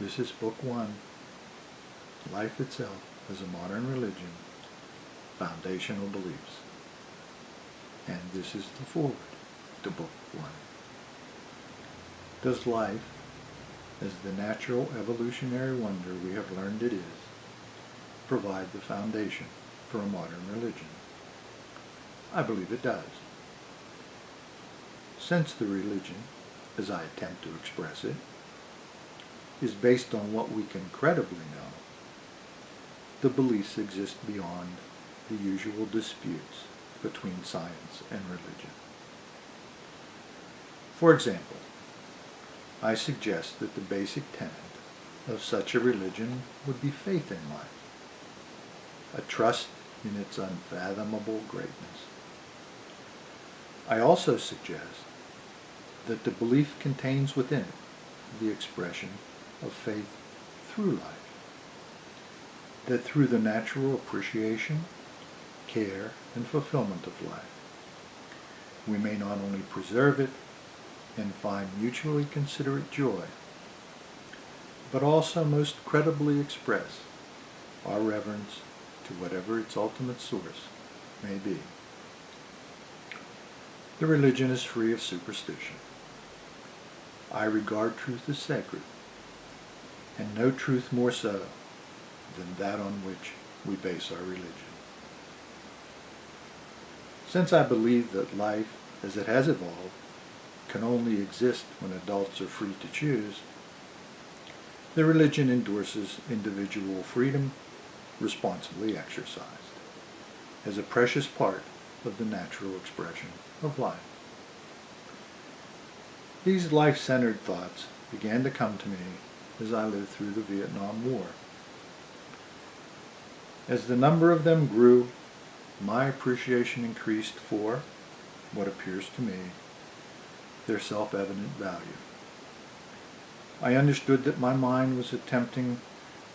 This is Book 1, Life Itself as a Modern Religion, Foundational Beliefs. And this is the foreword to Book 1. Does life, as the natural evolutionary wonder we have learned it is, provide the foundation for a modern religion? I believe it does. Since the religion, as I attempt to express it, is based on what we can credibly know, the beliefs exist beyond the usual disputes between science and religion. For example, I suggest that the basic tenet of such a religion would be faith in life, a trust in its unfathomable greatness. I also suggest that the belief contains within it the expression of faith through life, that through the natural appreciation, care, and fulfillment of life, we may not only preserve it and find mutually considerate joy, but also most credibly express our reverence to whatever its ultimate source may be. The religion is free of superstition. I regard truth as sacred, and no truth more so than that on which we base our religion. Since I believe that life, as it has evolved, can only exist when adults are free to choose, the religion endorses individual freedom, responsibly exercised, as a precious part of the natural expression of life. These life-centered thoughts began to come to me as I lived through the Vietnam War. As the number of them grew, my appreciation increased for what appears to me their self-evident value. I understood that my mind was attempting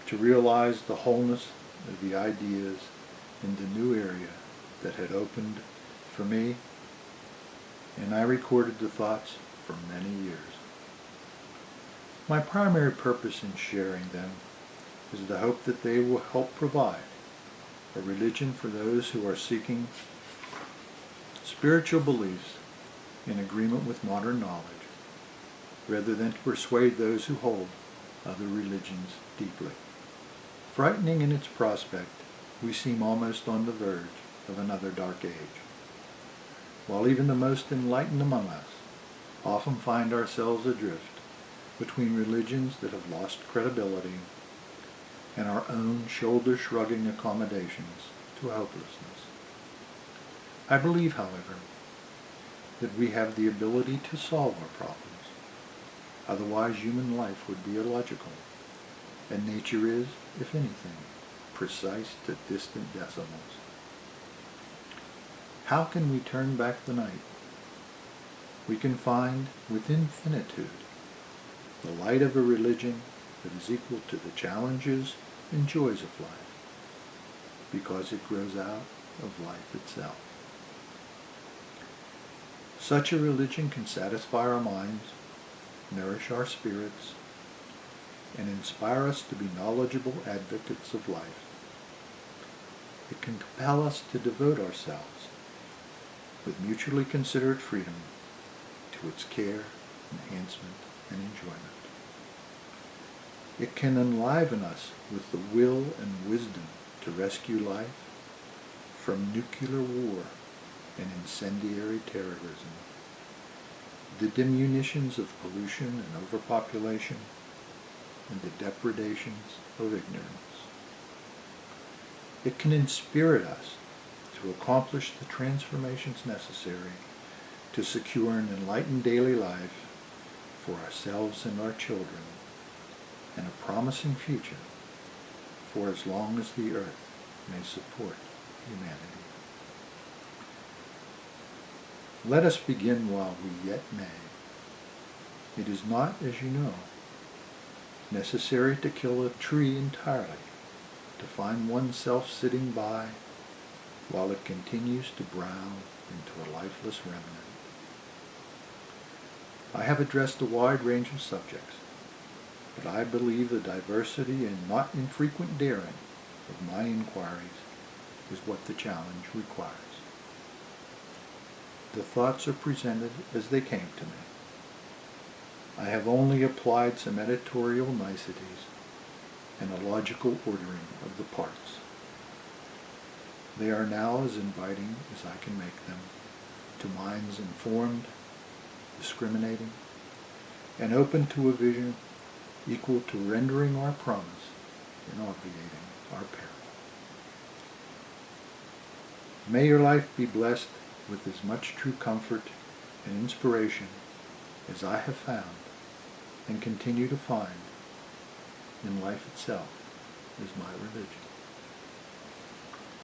to realize the wholeness of the ideas in the new area that had opened for me, and I recorded the thoughts for many years. My primary purpose in sharing them is the hope that they will help provide a religion for those who are seeking spiritual beliefs in agreement with modern knowledge, rather than to persuade those who hold other religions deeply. Frightening in its prospect, we seem almost on the verge of another dark age, while even the most enlightened among us often find ourselves adrift between religions that have lost credibility and our own shoulder-shrugging accommodations to hopelessness. I believe, however, that we have the ability to solve our problems. Otherwise, human life would be illogical, and nature is, if anything, precise to distant decimals. How can we turn back the night? We can find within finitude the light of a religion that is equal to the challenges and joys of life, because it grows out of life itself. Such a religion can satisfy our minds, nourish our spirits, and inspire us to be knowledgeable advocates of life. It can compel us to devote ourselves with mutually considerate freedom to its care, enhancement, and enjoyment. It can enliven us with the will and wisdom to rescue life from nuclear war and incendiary terrorism, the diminutions of pollution and overpopulation, and the depredations of ignorance. It can inspirit us to accomplish the transformations necessary to secure an enlightened daily life for ourselves and our children, and a promising future for as long as the earth may support humanity. Let us begin while we yet may. It is not, as you know, necessary to kill a tree entirely to find oneself sitting by while it continues to brown into a lifeless remnant. I have addressed a wide range of subjects, but I believe the diversity and not infrequent daring of my inquiries is what the challenge requires. The thoughts are presented as they came to me. I have only applied some editorial niceties and a logical ordering of the parts. They are now as inviting as I can make them to minds informed, discriminating, and open to a vision equal to rendering our promise and obviating our peril. May your life be blessed with as much true comfort and inspiration as I have found and continue to find in life itself is my religion.